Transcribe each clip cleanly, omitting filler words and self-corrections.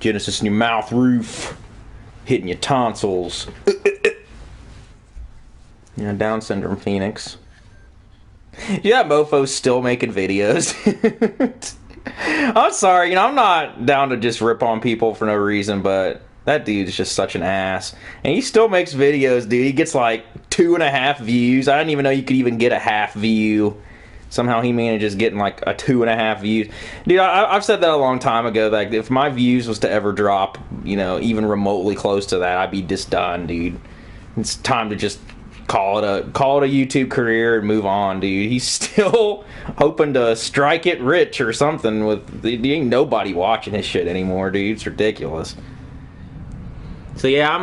Genesis in your mouth roof. Hitting your tonsils. Yeah, Down syndrome Phoenix. Yeah, mofo's still making videos. I'm sorry, you know, I'm not down to just rip on people for no reason, but that dude's just such an ass. And he still makes videos, dude. He gets like 2.5 views. I didn't even know you could even get a half view. Somehow he manages getting like a 2.5 views. Dude, I've said that a long time ago. Like, if my views was to ever drop, you know, even remotely close to that, I'd be just done, dude. It's time to just call it a YouTube career and move on, dude. He's still hoping to strike it rich or something. With ain't nobody watching his shit anymore, dude. It's ridiculous. So yeah,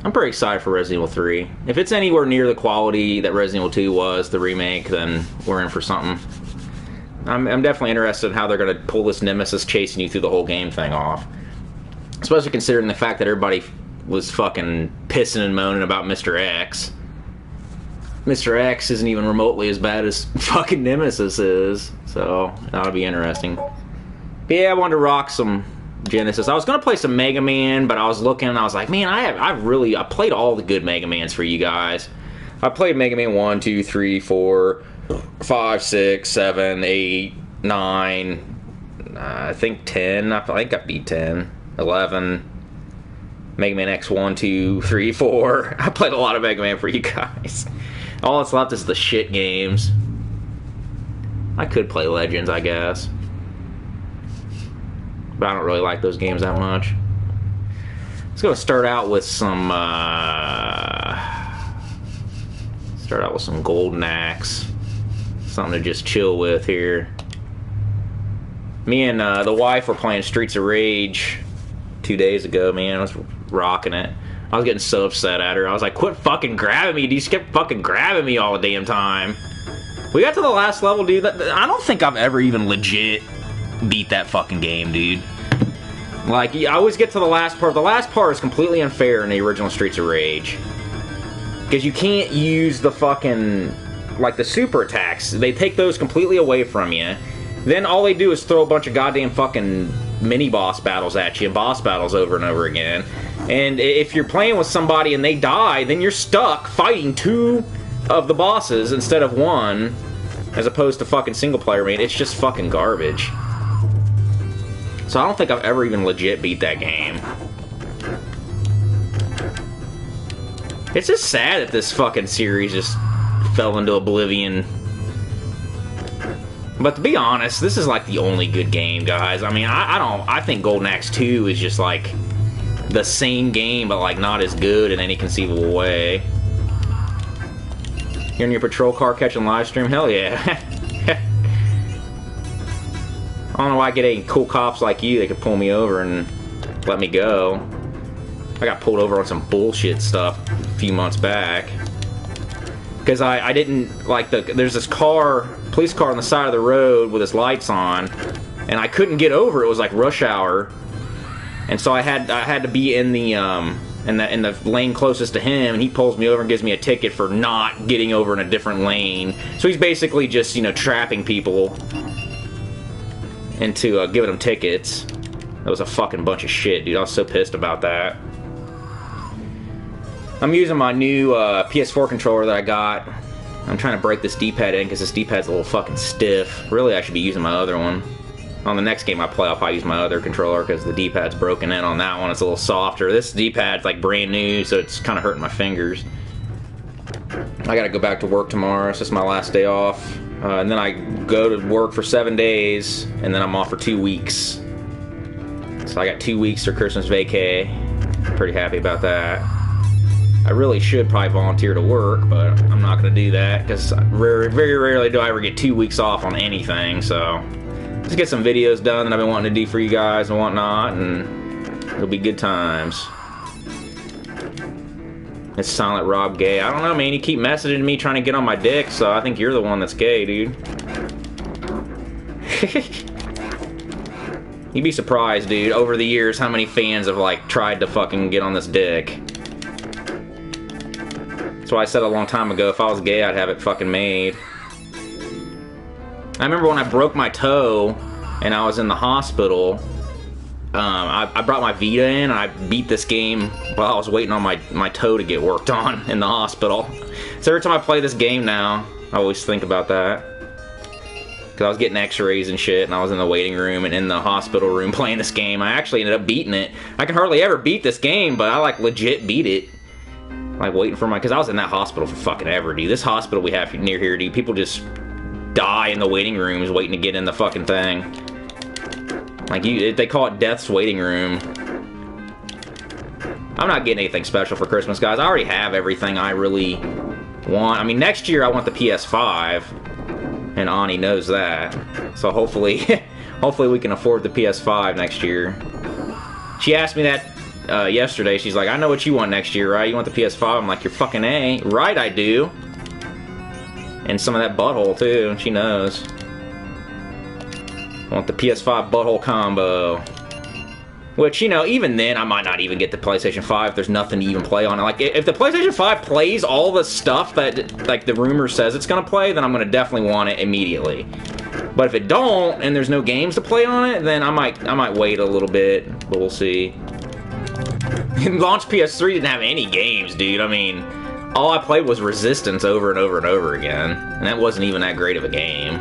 I'm pretty excited for Resident Evil 3. If it's anywhere near the quality that Resident Evil 2 was, the remake, then we're in for something. I'm definitely interested in how they're going to pull this Nemesis chasing you through the whole game thing off. Especially considering the fact that everybody was fucking pissing and moaning about Mr. X. Mr. X isn't even remotely as bad as fucking Nemesis is. So, that'll be interesting. But yeah, I wanted to rock some Genesis. I was gonna play some Mega Man, but I was looking and I was like, man, I played all the good Mega Mans for you guys. I played Mega Man 1, 2, 3, 4, 5, 6, 7, 8, 9, I think 10. I think I beat 10, 11. Mega Man X 1, 2, 3, 4. I played a lot of Mega Man for you guys. All that's left is the shit games. I could play Legends, I guess. But I don't really like those games that much. Let's go start out with some Golden Axe. Something to just chill with here. Me and the wife were playing Streets of Rage 2 days ago, man. I was rocking it. I was getting so upset at her. I was like, quit fucking grabbing me. You just kept fucking grabbing me all the damn time. We got to the last level, dude. I don't think I've ever even legit beat that fucking game, dude. Like, I always get to the last part. The last part is completely unfair in the original Streets of Rage. Because you can't use the fucking, like, the super attacks. They take those completely away from you. Then all they do is throw a bunch of goddamn fucking mini-boss battles at you, boss battles over and over again. And if you're playing with somebody and they die, then you're stuck fighting 2 of the bosses instead of 1, as opposed to fucking single-player, man. It's just fucking garbage. So I don't think I've ever even legit beat that game. It's just sad that this fucking series just fell into oblivion. But to be honest, this is like the only good game, guys. I mean, I think Golden Axe 2 is just like the same game, but like not as good in any conceivable way. You're in your patrol car catching live stream? Hell yeah. I don't know why I get any cool cops like you that could pull me over and let me go. I got pulled over on some bullshit stuff a few months back. Because I didn't, like, there's this police car on the side of the road with its lights on, and I couldn't get over. It was like rush hour. And so I had to be in the lane closest to him, and he pulls me over and gives me a ticket for not getting over in a different lane. So he's basically just, you know, trapping people into giving them tickets. That was a fucking bunch of shit, dude. I was so pissed about that. I'm using my new PS4 controller that I got. I'm trying to break this D-pad in because this D-pad's a little fucking stiff. Really, I should be using my other one. On the next game I play, I'll probably use my other controller because the D-pad's broken in on that one. It's a little softer. This D-pad's like brand new, so it's kind of hurting my fingers. I gotta go back to work tomorrow. It's just my last day off. And then I go to work for 7 days, and then I'm off for 2 weeks. So I got 2 weeks for Christmas vacay. Pretty happy about that. I really should probably volunteer to work, but I'm not going to do that because very rarely do I ever get 2 weeks off on anything. So just get some videos done that I've been wanting to do for you guys and whatnot, and it'll be good times. It's Silent Rob gay. I don't know, man. You keep messaging me trying to get on my dick, so I think you're the one that's gay, dude. You'd be surprised, dude, over the years how many fans have, like, tried to fucking get on this dick. That's why I said a long time ago, if I was gay, I'd have it fucking made. I remember when I broke my toe and I was in the hospital, I brought my Vita in and I beat this game while I was waiting on my toe to get worked on in the hospital. So every time I play this game now, I always think about that. Because I was getting x-rays and shit, and I was in the waiting room and in the hospital room playing this game. I actually ended up beating it. I can hardly ever beat this game, but I like legit beat it. Like waiting for because I was in that hospital for fucking ever, dude. This hospital we have near here, dude, people just die in the waiting rooms waiting to get in the fucking thing. Like, they call it death's waiting room. I'm not getting anything special for Christmas, guys. I already have everything I really want. I mean, next year I want the PS5, and Ani knows that. So hopefully, hopefully we can afford the PS5 next year. She asked me that yesterday. She's like, I know what you want next year, right? You want the PS5? I'm like, you're fucking A. Right, I do. And some of that butthole, too. She knows. I want the PS5 butthole combo. Which, you know, even then, I might not even get the PlayStation 5 if there's nothing to even play on it. Like, if the PlayStation 5 plays all the stuff that, like, the rumor says it's gonna play, then I'm gonna definitely want it immediately. But if it don't, and there's no games to play on it, then I might wait a little bit, but we'll see. Launch PS3 didn't have any games, dude. I mean, all I played was Resistance over and over and over again, and that wasn't even that great of a game.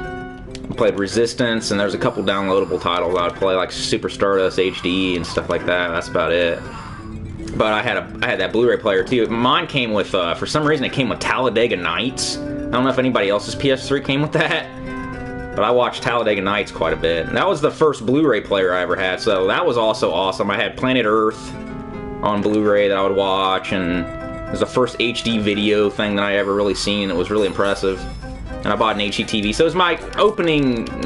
I played Resistance, and there's a couple downloadable titles I would play, like Super Stardust HD and stuff like that. That's about it. But I had that Blu-ray player too. Mine came with, for some reason, it came with Talladega Nights. I don't know if anybody else's PS3 came with that, but I watched Talladega Nights quite a bit. And that was the first Blu-ray player I ever had, so that was also awesome. I had Planet Earth on Blu-ray that I would watch, and it was the first HD video thing that I ever really seen. It was really impressive. And I bought an HD TV, so it was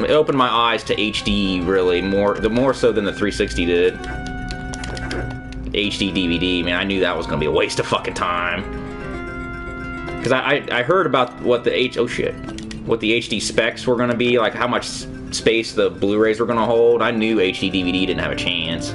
it opened my eyes to HD, really, more so than the 360 did. HD DVD, man, I knew that was gonna be a waste of fucking time. Because I heard about what the HD specs were gonna be, like how much space the Blu-rays were gonna hold. I knew HD DVD didn't have a chance.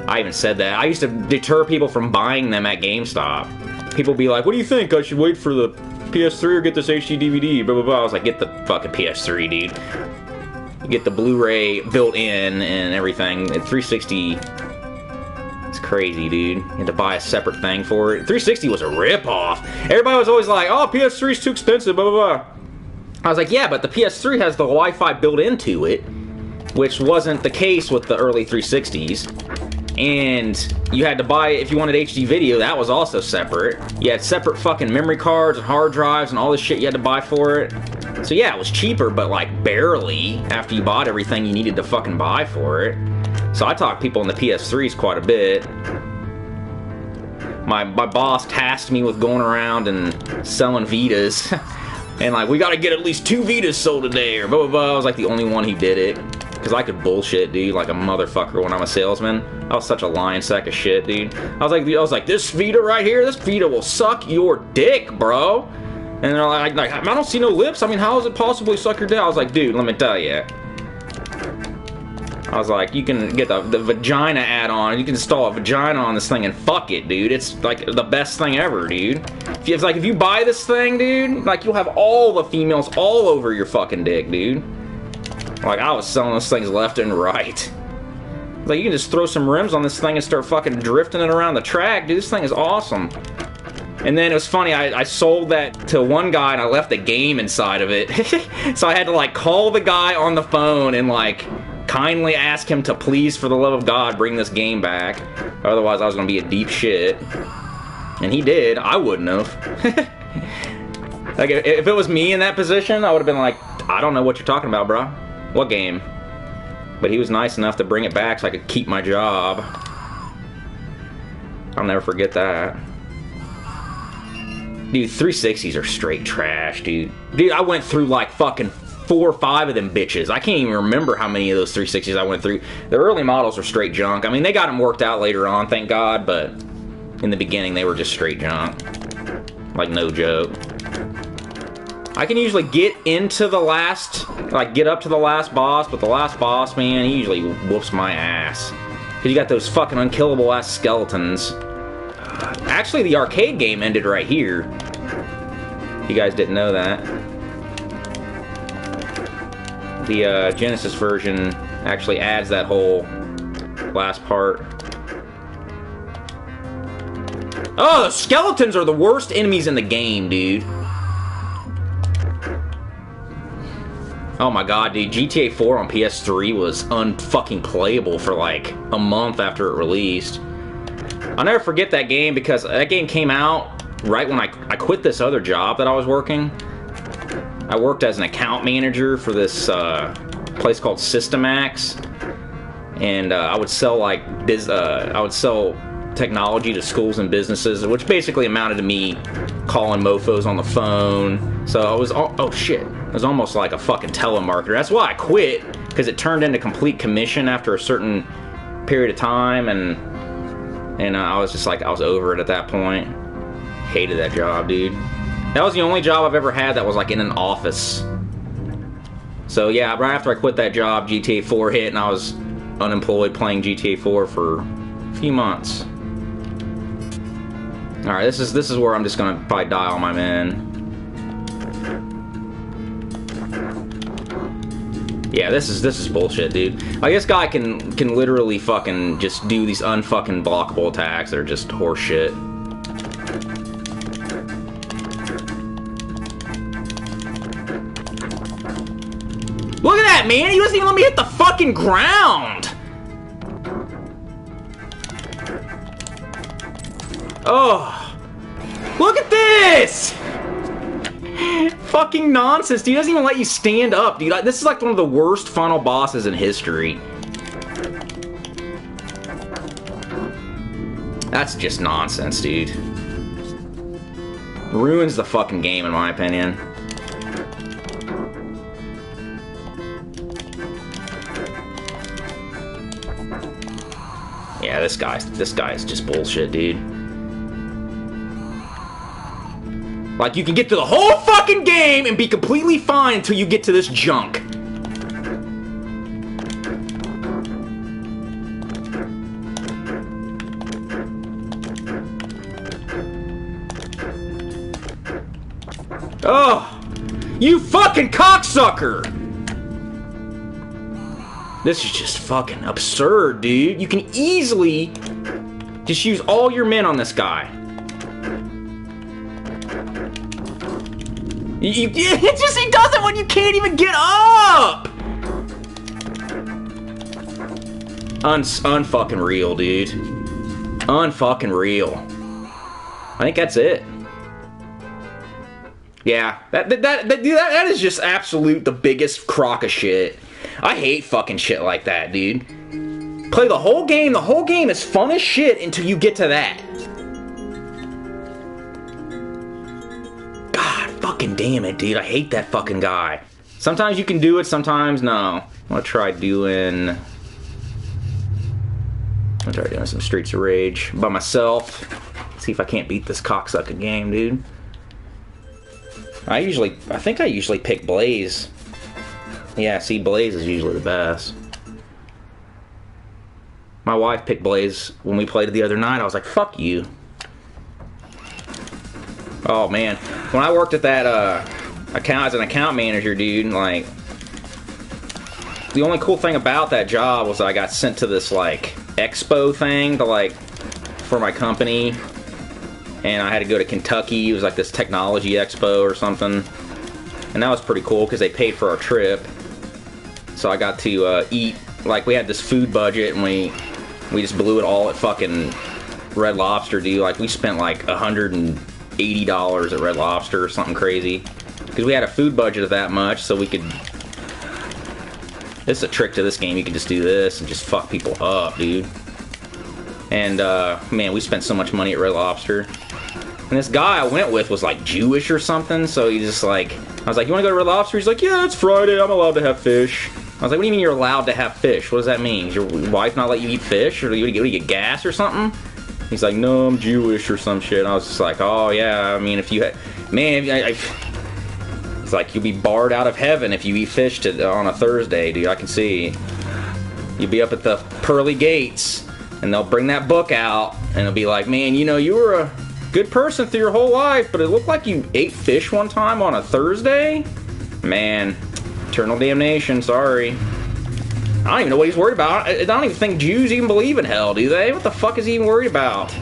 I even said that. I used to deter people from buying them at GameStop. People be like, what do you think? I should wait for the PS3 or get this HD DVD? Blah, blah, blah. I was like, get the fucking PS3, dude. You get the Blu-ray built in and everything. At 360, it's crazy, dude. You had to buy a separate thing for it. 360 was a rip-off. Everybody was always like, oh, PS3's too expensive, blah, blah, blah. I was like, yeah, but the PS3 has the Wi-Fi built into it, which wasn't the case with the early 360s. And you had to buy, if you wanted HD video, that was also separate. You had separate fucking memory cards and hard drives and all this shit you had to buy for it. So yeah, it was cheaper, but like barely after you bought everything you needed to fucking buy for it. So I talked people in the PS3s quite a bit. My boss tasked me with going around and selling Vitas. And like, we gotta get at least 2 Vitas sold today, or blah blah blah. I was like the only one who did it. Because I could bullshit, dude, like a motherfucker when I'm a salesman. I was such a lying sack of shit, dude. I was like, this Vita right here, this Vita will suck your dick, bro. And they're like, I don't see no lips. I mean, how is it possibly suck your dick? I was like, dude, let me tell you. I was like, you can get the vagina add-on. You can install a vagina on this thing and fuck it, dude. It's like the best thing ever, dude. If you buy this thing, dude, like you'll have all the females all over your fucking dick, dude. Like, I was selling those things left and right. Like, you can just throw some rims on this thing and start fucking drifting it around the track. Dude, this thing is awesome. And then it was funny, I sold that to one guy and I left the game inside of it. So I had to, like, call the guy on the phone and, like, kindly ask him to please, for the love of God, bring this game back. Otherwise, I was gonna be a deep shit. And he did. I wouldn't have. Like, if it was me in that position, I would have been like, I don't know what you're talking about, bro. What game? But he was nice enough to bring it back so I could keep my job. I'll never forget that. Dude, 360s are straight trash, dude. Dude, I went through like fucking 4 or 5 of them bitches. I can't even remember how many of those 360s I went through. The early models were straight junk. I mean, they got them worked out later on, thank God, but in the beginning they were just straight junk. Like, no joke. I can usually get into the last, like, get up to the last boss, but the last boss, man, he usually whoops my ass. Because you got those fucking unkillable ass skeletons. Actually, the arcade game ended right here. You guys didn't know that. The Genesis version actually adds that whole last part. Oh, the skeletons are the worst enemies in the game, dude. Oh my god, dude. GTA 4 on PS3 was unfucking playable for like a month after it released. I'll never forget that game because that game came out right when I quit this other job that I was working. I worked as an account manager for this place called Systemax, and I would sell like I would sell technology to schools and businesses, which basically amounted to me calling mofos on the phone. So I was oh shit, it was almost like a fucking telemarketer. That's why I quit, because it turned into complete commission after a certain period of time, and I was just like, I was over it at that point. Hated that job, dude. That was the only job I've ever had that was like in an office. So yeah, right after I quit that job, GTA 4 hit, and I was unemployed playing GTA 4 for a few months. All right, this is where I'm just gonna probably die on my men. Yeah, this is bullshit, dude. Like, this guy can literally fucking just do these unfucking blockable attacks that are just horseshit. Look at that, man! He doesn't even let me hit the fucking ground! Oh! Look at this! Fucking nonsense, dude. He doesn't even let you stand up, dude. This is like one of the worst final bosses in history. That's just nonsense, dude. Ruins the fucking game, in my opinion. Yeah, this guy's just bullshit, dude. Like, you can get through the whole fucking game and be completely fine until you get to this junk. Oh, you fucking cocksucker! This is just fucking absurd, dude. You can easily just use all your men on this guy. He does it when you can't even get up! Unfucking real, dude. Unfucking real. I think that's it. Yeah, that is just absolute the biggest crock of shit. I hate fucking shit like that, dude. Play the whole game is fun as shit until you get to that. God fucking damn it, dude. I hate that fucking guy. Sometimes you can do it, sometimes no. I'm gonna try doing some Streets of Rage by myself. See if I can't beat this cocksucking game, dude. I think I usually pick Blaze. Yeah, see, Blaze is usually the best. My wife picked Blaze when we played it the other night. I was like, fuck you. Oh, man. When I worked at that account as an account manager, dude, like, the only cool thing about that job was that I got sent to this, like, expo thing to, like, for my company. And I had to go to Kentucky. It was like this technology expo or something. And that was pretty cool because they paid for our trip. So I got to eat, like, we had this food budget and we just blew it all at fucking Red Lobster, dude. Like, we spent like $180 at Red Lobster or something crazy. Because we had a food budget of that much, so we could... This is a trick to this game. You can just do this and just fuck people up, dude. And, man, we spent so much money at Red Lobster. And this guy I went with was, like, Jewish or something, so he just, like... I was like, you want to go to Red Lobster? He's like, yeah, it's Friday. I'm allowed to have fish. I was like, what do you mean you're allowed to have fish? What does that mean? Does your wife not let you eat fish? Or do you get gas or something? He's like, no, I'm Jewish or some shit. And I was just like, oh, yeah, I mean, if you had... Man, it's like, you'll be barred out of heaven if you eat fish on a Thursday, dude. I can see. You'll be up at the pearly gates, and they'll bring that book out, and it'll be like, man, you know, you were a good person through your whole life, but it looked like you ate fish one time on a Thursday? Man, Eternal damnation, sorry. I don't even know what he's worried about. I don't even think Jews even believe in hell, do they? What the fuck is he even worried about?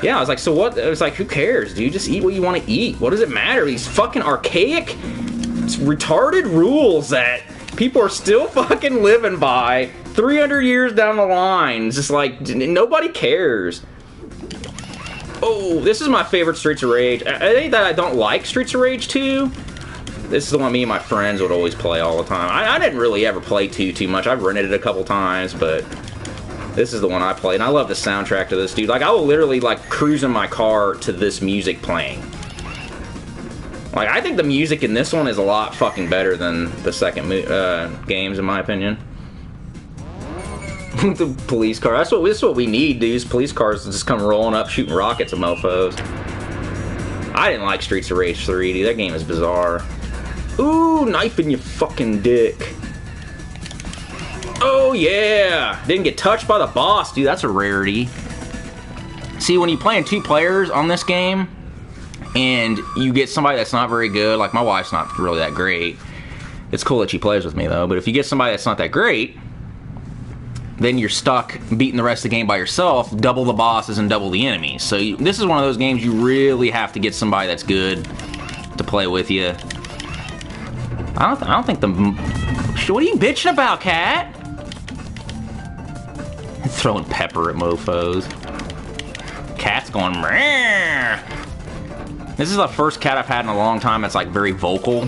Yeah, I was like, so what? It was like, who cares, dude? Just eat what you want to eat. What does it matter? These fucking archaic, retarded rules that people are still fucking living by 300 years down the line. It's just like, nobody cares. Oh, this is my favorite Streets of Rage. It ain't that I don't like Streets of Rage 2. This is the one me and my friends would always play all the time. I didn't really ever play 2 too much. I've rented it a couple times, but this is the one I play. And I love the soundtrack to this, dude. Like, I will literally, like, cruise in my car to this music playing. Like, I think the music in this one is a lot fucking better than the second games, in my opinion. The police car. This is what we need, dudes. Police cars just come rolling up, shooting rockets at mofos. I didn't like Streets of Rage 3, dude. That game is bizarre. Ooh, knife in your fucking dick. Oh, yeah. Didn't get touched by the boss, dude. That's a rarity. See, when you're playing 2 players on this game, and you get somebody that's not very good, like my wife's not really that great. It's cool that she plays with me, though. But if you get somebody that's not that great, then you're stuck beating the rest of the game by yourself, double the bosses and double the enemies. So this is one of those games you really have to get somebody that's good to play with you. I don't think the... What are you bitching about, cat? Throwing pepper at mofos. Cat's going... Meh. This is the first cat I've had in a long time that's like very vocal.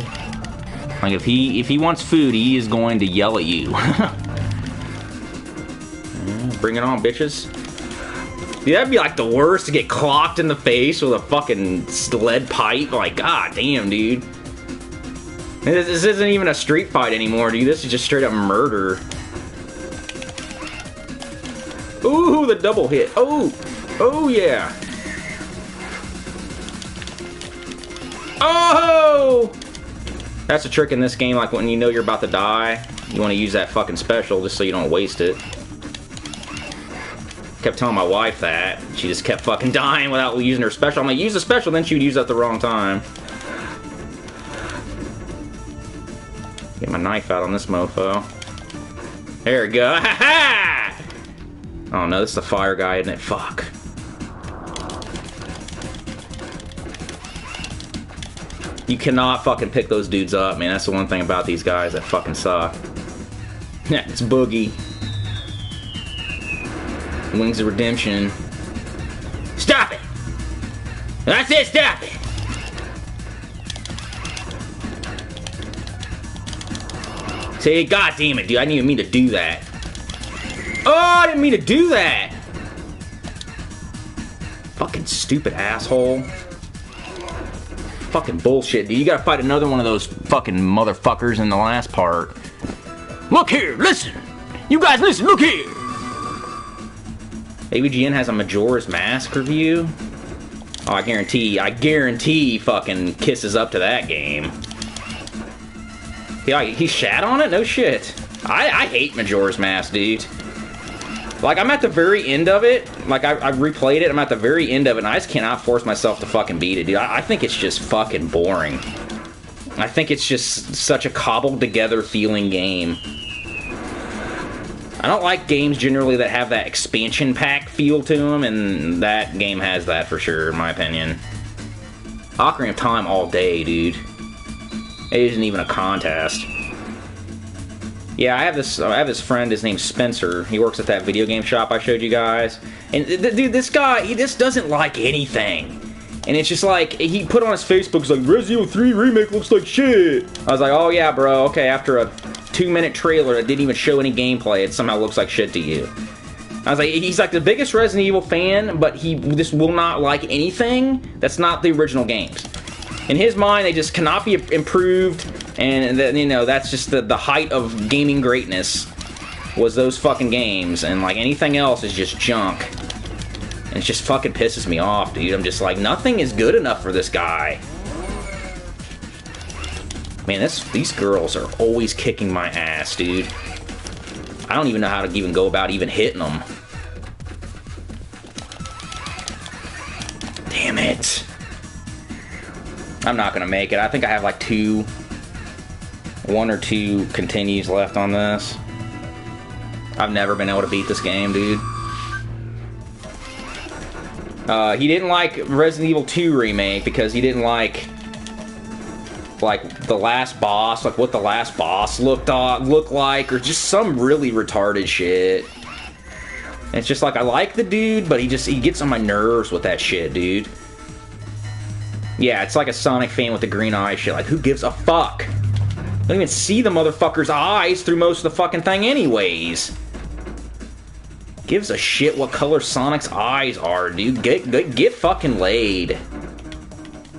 Like if he wants food, he is going to yell at you. Bring it on, bitches. Dude, that'd be like the worst to get clocked in the face with a fucking lead pipe. Like, god damn, dude. This isn't even a street fight anymore, dude. This is just straight up murder. Ooh, the double hit. Oh, oh yeah. Oh! That's a trick in this game, like when you know you're about to die, you want to use that fucking special just so you don't waste it. Kept telling my wife that. She just kept fucking dying without using her special. I'm like, use the special, then she would use it at the wrong time. Get my knife out on this mofo. There we go. Ha ha! Oh no, this is the fire guy, isn't it? Fuck. You cannot fucking pick those dudes up, man. That's the one thing about these guys that fucking suck. Yeah, it's Boogie. Wings of Redemption. Stop it! I said stop it! See, god damn it, dude. I didn't even mean to do that. Oh, I didn't mean to do that! Fucking stupid asshole. Fucking bullshit, dude. You gotta fight another one of those fucking motherfuckers in the last part. Look here, listen! You guys listen, look here! AVGN has a Majora's Mask review. Oh, I guarantee fucking kisses up to that game. Yeah, he shat on it? No shit. I hate Majora's Mask, dude. Like, I'm at the very end of it. Like, I replayed it. I'm at the very end of it, and I just cannot force myself to fucking beat it, dude. I think it's just fucking boring. I think it's just such a cobbled-together feeling game. I don't like games generally that have that expansion pack feel to them, and that game has that for sure, in my opinion. Ocarina of Time all day, dude. It isn't even a contest. Yeah, I have this friend, his name's Spencer. He works at that video game shop I showed you guys. And dude, this guy, he just doesn't like anything. And it's just like, he put on his Facebook, he's like, Resident Evil 3 Remake looks like shit. I was like, oh yeah, bro, okay, after a 2-minute trailer that didn't even show any gameplay, it somehow looks like shit to you. I was like, he's like the biggest Resident Evil fan, but he just will not like anything that's not the original games. In his mind, they just cannot be improved, and you know, that's just the height of gaming greatness, was those fucking games, and like anything else is just junk. And it just fucking pisses me off, dude. I'm just like, nothing is good enough for this guy. Man, these girls are always kicking my ass, dude. I don't even know how to even go about even hitting them. Damn it. I'm not gonna make it. I think I have like 2 1 or 2 continues left on this. I've never been able to beat this game, dude. He didn't like Resident Evil 2 Remake because he didn't like the last boss, like what the last boss looked like, or just some really retarded shit. And it's just like, I like the dude, but he gets on my nerves with that shit, dude. Yeah, it's like a Sonic fan with the green eye shit. Like, who gives a fuck? Don't even see the motherfucker's eyes through most of the fucking thing anyways. Gives a shit what color Sonic's eyes are, dude. Get fucking laid.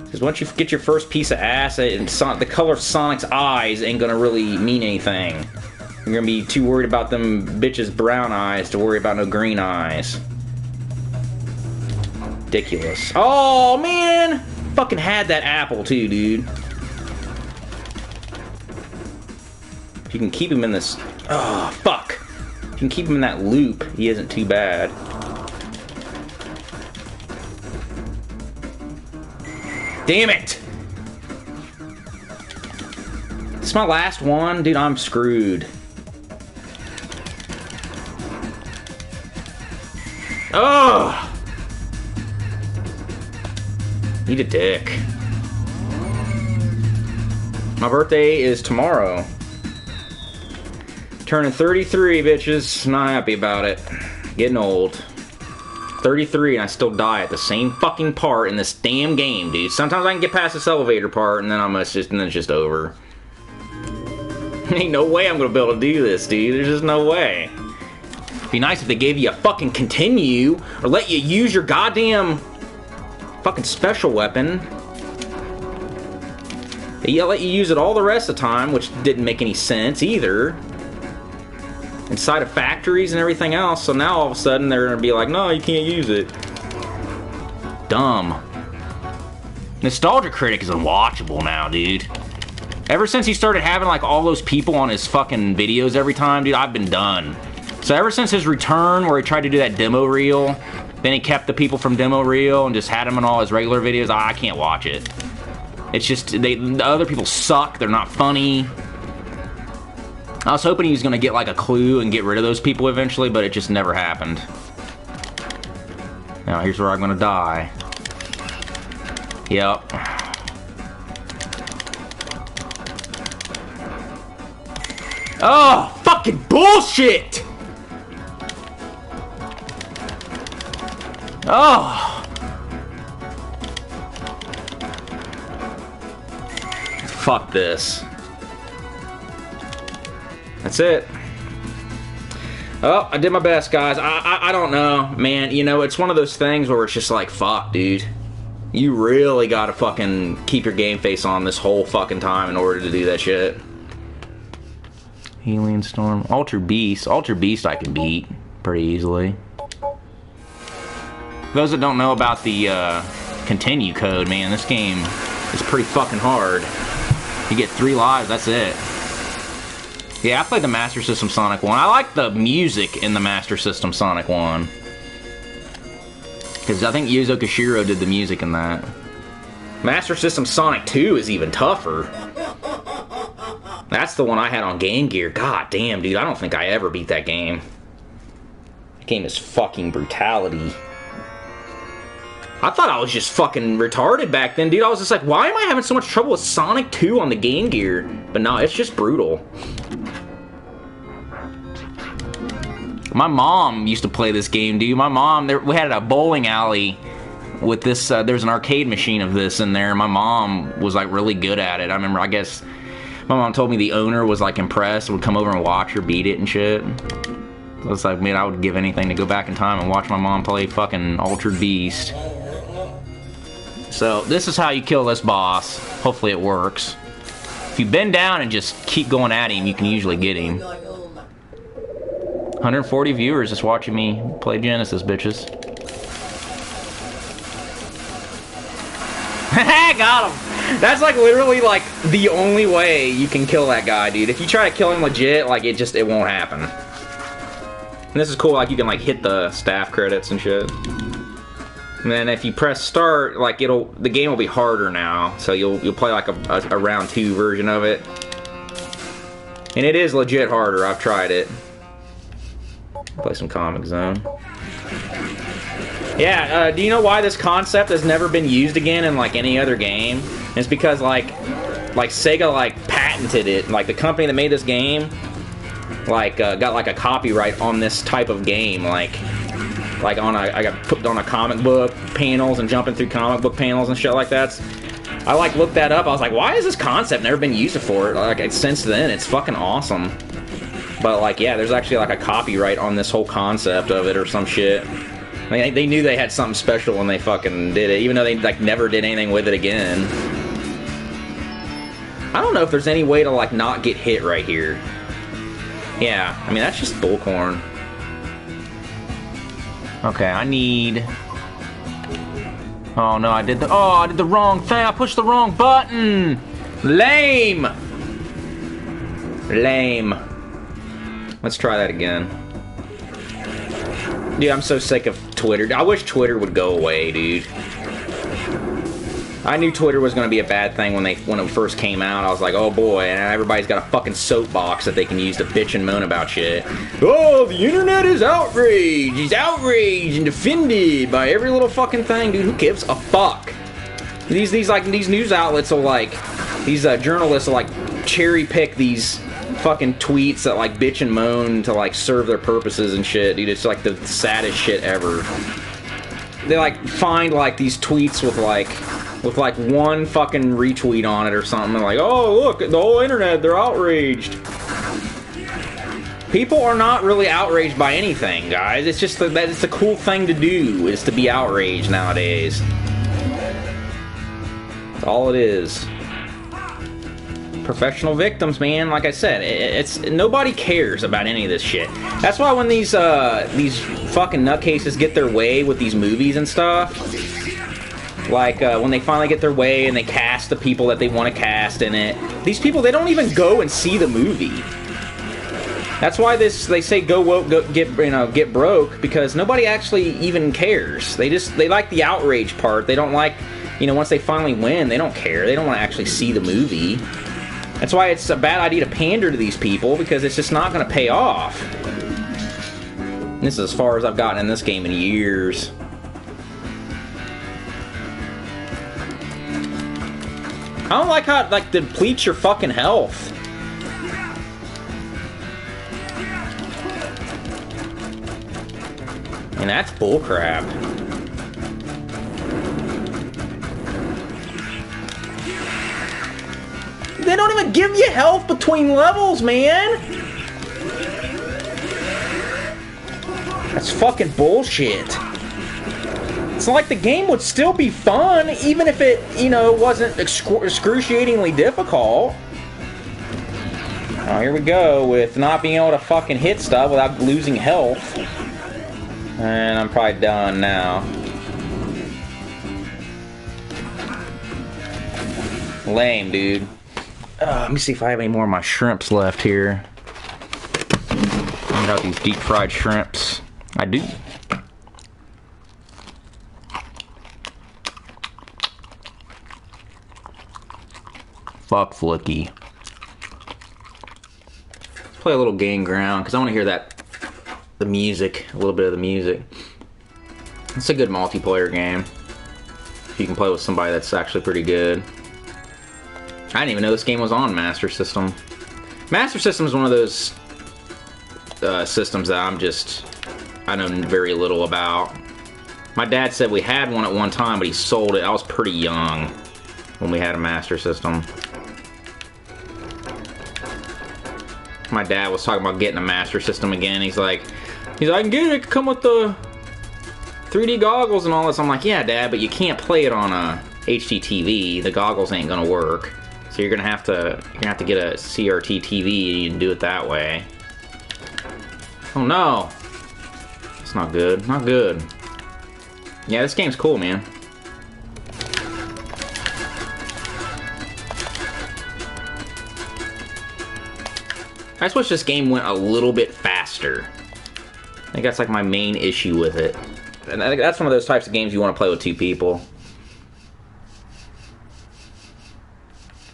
Because once you get your first piece of ass, the color of Sonic's eyes ain't gonna really mean anything. You're gonna be too worried about them bitches' brown eyes to worry about no green eyes. Ridiculous. Oh, man! Fucking had that apple, too, dude. If you can keep him in this... Oh, fuck. If you can keep him in that loop, he isn't too bad. Damn it! This is my last one? Dude, I'm screwed. Oh! Eat a dick. My birthday is tomorrow. Turning 33, bitches. Not happy about it. Getting old. 33 and I still die at the same fucking part in this damn game, dude. Sometimes I can get past this elevator part and then it's just over. Ain't no way I'm gonna be able to do this, dude. There's just no way. Be nice if they gave you a fucking continue or let you use your goddamn fucking special weapon. They let you use it all the rest of the time, which didn't make any sense either. Inside of factories and everything else, so now all of a sudden they're gonna be like, no, you can't use it. Dumb. Nostalgia Critic is unwatchable now, dude. Ever since he started having like all those people on his fucking videos every time, dude, I've been done. So ever since his return where he tried to do that demo reel, then he kept the people from demo reel and just had them in all his regular videos, I can't watch it. It's just, the other people suck, they're not funny. I was hoping he was gonna get like a clue and get rid of those people eventually, but it just never happened. Now here's where I'm gonna die. Yep. Oh, fucking bullshit! Oh! Fuck this. That's it. Oh, I did my best, guys. I don't know, man. You know, it's one of those things where it's just like, fuck, dude. You really gotta fucking keep your game face on this whole fucking time in order to do that shit. Alien Storm. Altered Beast. Altered Beast I can beat pretty easily. Those that don't know about the continue code, man, this game is pretty fucking hard. You get 3 lives, that's it. Yeah, I played the Master System Sonic 1. I like the music in the Master System Sonic 1. Because I think Yuzo Koshiro did the music in that. Master System Sonic 2 is even tougher. That's the one I had on Game Gear. God damn, dude, I don't think I ever beat that game. That game is fucking brutality. I thought I was just fucking retarded back then, dude. I was just like, why am I having so much trouble with Sonic 2 on the Game Gear? But no, it's just brutal. My mom used to play this game, dude. My mom, we had a bowling alley with this, there's an arcade machine of this in there. My mom was like really good at it. I remember, I guess, my mom told me the owner was like impressed, would come over and watch her beat it and shit. I was like, man, I would give anything to go back in time and watch my mom play fucking Altered Beast. So, this is how you kill this boss. Hopefully it works. If you bend down and just keep going at him, you can usually get him. 140 viewers just watching me play Genesis, bitches. Got him! That's like literally like the only way you can kill that guy, dude. If you try to kill him legit, like it won't happen. And this is cool, like you can like hit the staff credits and shit. And then if you press start, like the game will be harder now. So you'll play like a round 2 version of it. And it is legit harder. I've tried it. Play some Comix Zone. Yeah, do you know why this concept has never been used again in like any other game? It's because like Sega like patented it. Like the company that made this game like got like a copyright on this type of game. Like on I got put on a comic book panels and jumping through comic book panels and shit like that. I like looked that up. I was like, why has this concept never been used before? Like since then, it's fucking awesome. But like, yeah, there's actually like a copyright on this whole concept of it or some shit. I mean, they knew they had something special when they fucking did it, even though they like never did anything with it again. I don't know if there's any way to like not get hit right here. Yeah, I mean that's just bullcorn. Okay, I need. Oh no, I did the wrong thing. I pushed the wrong button. Lame. Lame. Let's try that again. Dude, I'm so sick of Twitter. I wish Twitter would go away, dude. I knew Twitter was going to be a bad thing when it first came out. I was like, oh boy, and everybody's got a fucking soapbox that they can use to bitch and moan about shit. Oh, the internet is outraged. He's outraged and offended by every little fucking thing, dude. Who gives a fuck? These news outlets will like, these journalists will like cherry pick these fucking tweets that like bitch and moan to like serve their purposes and shit, dude. It's like the saddest shit ever. They like find like these tweets with like one fucking retweet on it or something, and like, oh look, the whole internet, they're outraged. People are not really outraged by anything, guys. It's just that it's a cool thing to do, is to be outraged nowadays. That's all it is. Professional victims, man. Like I said, it's nobody cares about any of this shit. That's why when these fucking nutcases get their way with these movies and stuff, like when they finally get their way and they cast the people that they want to cast in it, these people, they don't even go and see the movie. That's why they say go woke, get broke, because nobody actually even cares. They like the outrage part. They don't like, once they finally win, they don't care. They don't want to actually see the movie. That's why it's a bad idea to pander to these people, because it's just not going to pay off. And this is as far as I've gotten in this game in years. I don't like how it like depletes your fucking health. And that's bullcrap. They don't even give you health between levels, man! That's fucking bullshit. It's like the game would still be fun, even if it, wasn't excruciatingly difficult. Oh, here we go, with not being able to fucking hit stuff without losing health. And I'm probably done now. Lame, dude. Let me see if I have any more of my shrimps left here. I got these deep fried shrimps. I do. Fuck Flicky. Let's play a little game ground, because I want to hear the music, a little bit of the music. It's a good multiplayer game. If you can play with somebody that's actually pretty good. I didn't even know this game was on Master System. Master System is one of those systems that I know very little about. My dad said we had one at one time, but he sold it. I was pretty young when we had a Master System. My dad was talking about getting a Master System again. He's like, I can get it. It can come with the 3D goggles and all this. I'm like, yeah, Dad, but you can't play it on a HD TV. The goggles ain't gonna work. So you're gonna have to get a CRT TV and do it that way. Oh no, that's not good. Not good. Yeah, this game's cool, man. I just wish this game went a little bit faster. I think that's like my main issue with it. And I think that's one of those types of games you want to play with two people.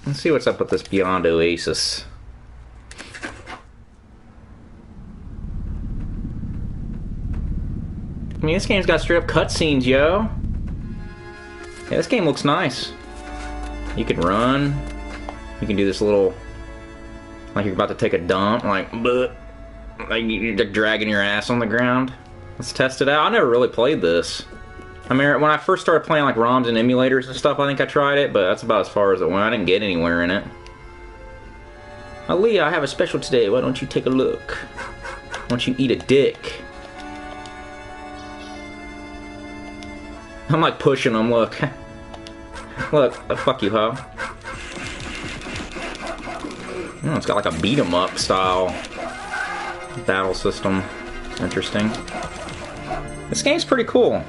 Let's see what's up with this Beyond Oasis. mean, this game's got straight up cutscenes, yo. Yeah, this game looks nice. You can run. You can do this little, like you're about to take a dump, like, bleh, like you're dragging your ass on the ground. Let's test it out. I never really played this. I mean, when I first started playing like ROMs and emulators and stuff, I think I tried it, but that's about as far as it went. I didn't get anywhere in it. Aaliyah, I have a special today. Why don't you take a look? Why don't you eat a dick? I'm like pushing them, look. Look, fuck you, ho. Oh, it's got like a beat 'em up style battle system. Interesting. This game's pretty cool.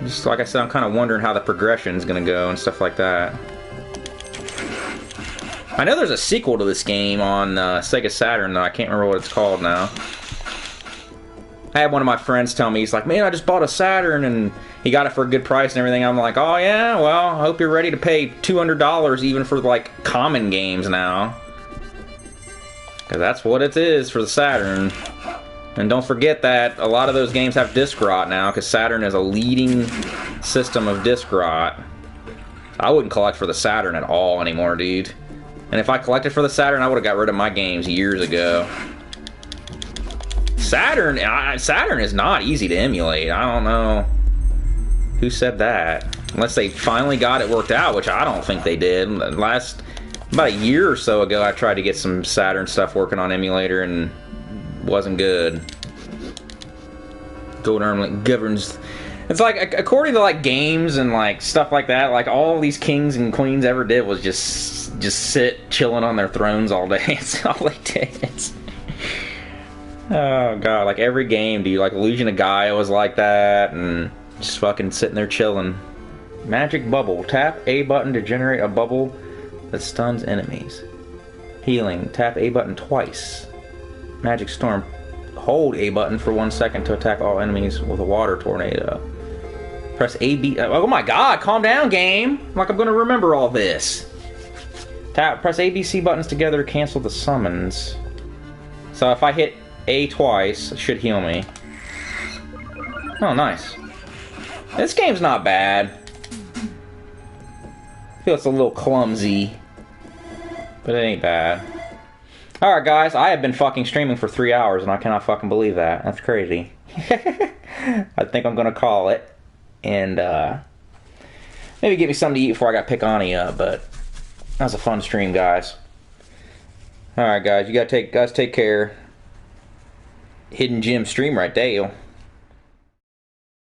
Just like I said, I'm kind of wondering how the progression's gonna go and stuff like that. I know there's a sequel to this game on Sega Saturn, though I can't remember what it's called now. I had one of my friends tell me, he's like, man, I just bought a Saturn and he got it for a good price and everything. I'm like, oh yeah, well, I hope you're ready to pay $200 even for like common games now. Because that's what it is for the Saturn. And don't forget that a lot of those games have disc rot now, because Saturn is a leading system of disc rot. I wouldn't collect for the Saturn at all anymore, dude. And if I collected for the Saturn, I would have got rid of my games years ago. Saturn is not easy to emulate. I don't know who said that. Unless they finally got it worked out, which I don't think they did. About a year or so ago, I tried to get some Saturn stuff working on emulator and wasn't good. Golden Arm governs. It's like, according to like games and like stuff like that, like all these kings and queens ever did was just sit chilling on their thrones all day. That's all they did. Oh god, like every game, dude. Like Illusion of Gaia was like that, and just fucking sitting there chilling. Magic Bubble. Tap A button to generate a bubble that stuns enemies. Healing. Tap A button twice. Magic Storm. Hold A button for 1 second to attack all enemies with a water tornado. Press A, B. Oh my god, calm down, game. Like I'm gonna remember all this. Press A, B, C buttons together to cancel the summons. So if I hit A twice, it should heal me. Oh, nice. This game's not bad. I feel it's a little clumsy, but it ain't bad. Alright guys, I have been fucking streaming for 3 hours and I cannot fucking believe that. That's crazy. I think I'm gonna call it. And maybe get me something to eat before I got pick Ani up, but that was a fun stream, guys. Alright guys, you gotta take care. Hidden Gem stream right there.